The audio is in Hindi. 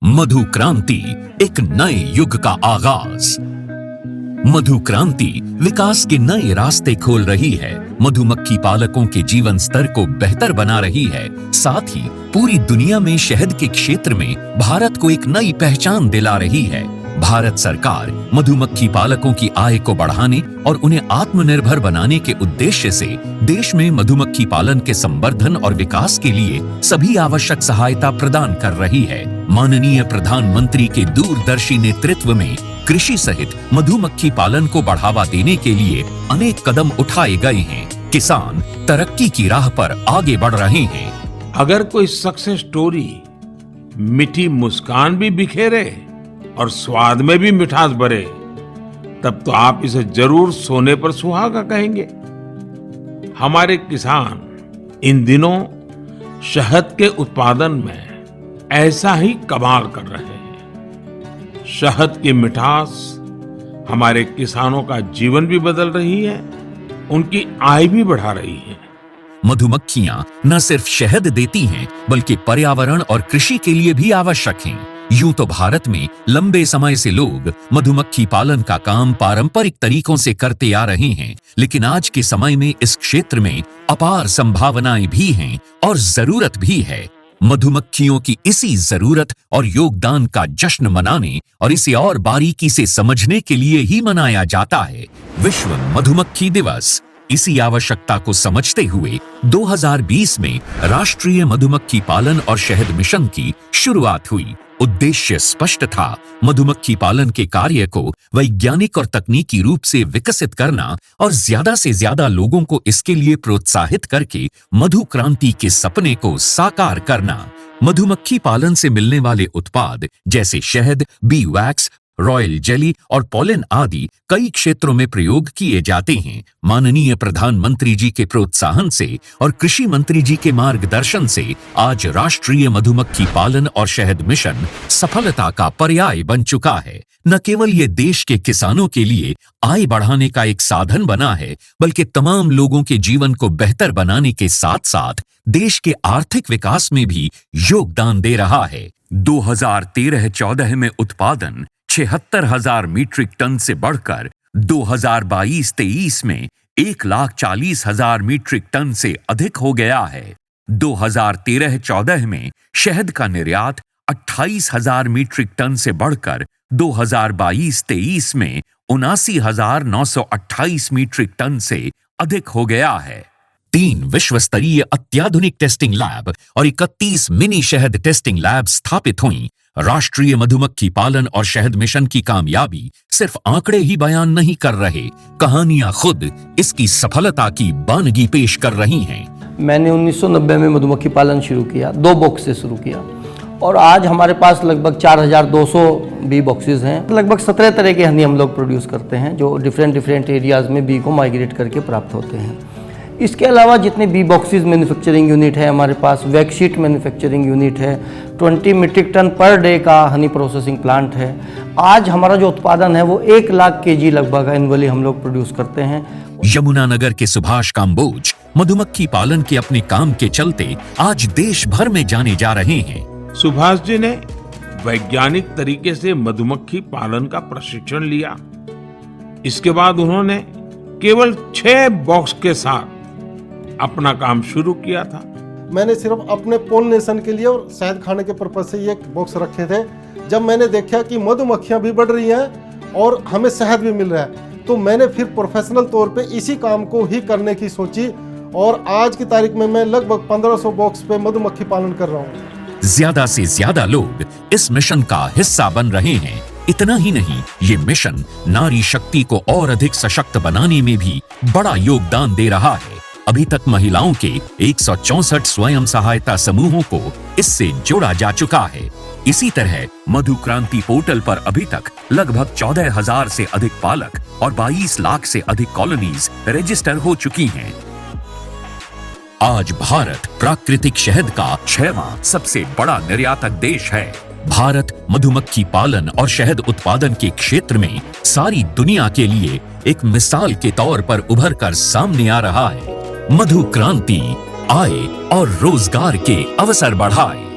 मधु क्रांति, एक नए युग का आगाज। मधु क्रांति विकास के नए रास्ते खोल रही है, मधुमक्खी पालकों के जीवन स्तर को बेहतर बना रही है, साथ ही पूरी दुनिया में शहद के क्षेत्र में भारत को एक नई पहचान दिला रही है। भारत सरकार मधुमक्खी पालकों की आय को बढ़ाने और उन्हें आत्मनिर्भर बनाने के उद्देश्य से देश में मधुमक्खी पालन के संवर्धन और विकास के लिए सभी आवश्यक सहायता प्रदान कर रही है। माननीय प्रधानमंत्री के दूरदर्शी नेतृत्व में कृषि सहित मधुमक्खी पालन को बढ़ावा देने के लिए अनेक कदम उठाए गए हैं। किसान तरक्की की राह पर आगे बढ़ रहे हैं। अगर कोई सक्सेस स्टोरी मीठी मुस्कान भी बिखेरे और स्वाद में भी मिठास भरे, तब तो आप इसे जरूर सोने पर सुहागा कहेंगे। हमारे किसान इन दिनों शहद के उत्पादन में ऐसा ही कमाल कर रहे हैं। शहद की मिठास हमारे किसानों का जीवन भी बदल रही है, उनकी आय भी बढ़ा रही है। मधुमक्खियां न सिर्फ शहद देती हैं, बल्कि पर्यावरण और कृषि के लिए भी आवश्यक हैं। यूं तो भारत में लंबे समय से लोग मधुमक्खी पालन का काम पारंपरिक तरीकों से करते आ रहे हैं, लेकिन आज के समय में इस क्षेत्र में अपार संभावनाएं भी हैं और जरूरत भी है। मधुमक्खियों की इसी जरूरत और योगदान का जश्न मनाने और इसे और बारीकी से समझने के लिए ही मनाया जाता है विश्व मधुमक्खी दिवस। इसी आवश्यकता को समझते हुए 2020 में राष्ट्रीय मधुमक्खी पालन और शहद मिशन की शुरुआत हुई। उद्देश्य स्पष्ट था, मधुमक्खी पालन के कार्य को वैज्ञानिक और तकनीकी रूप से विकसित करना और ज्यादा से ज्यादा लोगों को इसके लिए प्रोत्साहित करके मधु क्रांति के सपने को साकार करना। मधुमक्खी पालन से मिलने वाले उत्पाद जैसे शहद, बी वैक्स, रॉयल जेली और पोलन आदि कई क्षेत्रों में प्रयोग किए जाते हैं। माननीय प्रधानमंत्री जी के प्रोत्साहन से और कृषि मंत्री जी के मार्गदर्शन से आज राष्ट्रीय मधुमक्खी पालन और शहद मिशन सफलता का पर्याय बन चुका है। न केवल ये देश के किसानों के लिए आय बढ़ाने का एक साधन बना है, बल्कि तमाम लोगों के जीवन को बेहतर बनाने के साथ साथ देश के आर्थिक विकास में भी योगदान दे रहा है। 2013-14 में उत्पादन 76,000 मीट्रिक टन से बढ़कर 2022-23 में 1,40,000 मीट्रिक टन से अधिक हो गया है। 2013-14 में शहद का निर्यात 28,000 मीट्रिक टन से बढ़कर 2022-23 में 79,928 मीट्रिक टन से अधिक हो गया है। 3 विश्व स्तरीय अत्याधुनिक टेस्टिंग लैब और 31 मिनी शहद टेस्टिंग लैब स्थापित हुई। राष्ट्रीय मधुमक्खी पालन और शहद मिशन की कामयाबी सिर्फ आंकड़े ही बयान नहीं कर रहे, कहानियां खुद इसकी सफलता की बानगी पेश कर रही हैं। मैंने 1990 में मधुमक्खी पालन शुरू किया, 2 बॉक्स से शुरू किया और आज हमारे पास लगभग 4,200 बी बॉक्सेस हैं। लगभग 17 तरह के हनी हम लोग प्रोड्यूस करते हैं, जो डिफरेंट एरियाज में बी को माइग्रेट करके प्राप्त होते हैं। इसके अलावा जितने बी बॉक्सेस मैन्युफैक्चरिंग यूनिट है हमारे पास, वैक्सीट मैन्युफैक्चरिंग यूनिट है, 20 मीट्रिक टन पर डे का हनी प्रोसेसिंग प्लांट है। आज हमारा जो उत्पादन है वो 1 लाख केजी लगभग एनुअली हम लोग प्रोड्यूस करते हैं। यमुनानगर के सुभाष काम्बोज मधुमक्खी पालन के अपने काम के चलते आज देश भर में जाने जा रहे हैं। सुभाष जी ने वैज्ञानिक तरीके से मधुमक्खी पालन का प्रशिक्षण लिया। इसके बाद उन्होंने केवल 6 बॉक्स के साथ अपना काम शुरू किया था। मैंने सिर्फ अपने पोलिनेशन के लिए और शहद खाने के पर्पज से ये बॉक्स रखे थे। जब मैंने देखा कि मधुमक्खियां भी बढ़ रही हैं और हमें शहद भी मिल रहा है, तो मैंने फिर प्रोफेशनल तौर पे इसी काम को ही करने की सोची और आज की तारीख में मैं लगभग 1500 बॉक्स पे मधुमक्खी पालन कर रहा हूँ। ज्यादा से ज्यादा लोग इस मिशन का हिस्सा बन रहे हैं। इतना ही नहीं, ये मिशन नारी शक्ति को और अधिक सशक्त बनाने में भी बड़ा योगदान दे रहा है। अभी तक महिलाओं के 164 स्वयं सहायता समूहों को इससे जोड़ा जा चुका है। इसी तरह मधु क्रांति पोर्टल पर अभी तक लगभग 14,000 से अधिक पालक और 22 लाख से अधिक कॉलोनीज रजिस्टर हो चुकी हैं। आज भारत प्राकृतिक शहद का 6वां सबसे बड़ा निर्यातक देश है। भारत मधुमक्खी पालन और शहद उत्पादन के क्षेत्र में सारी दुनिया के लिए एक मिसाल के तौर पर उभर कर सामने आ रहा है। मधु क्रांति आय और रोजगार के अवसर बढ़ाए।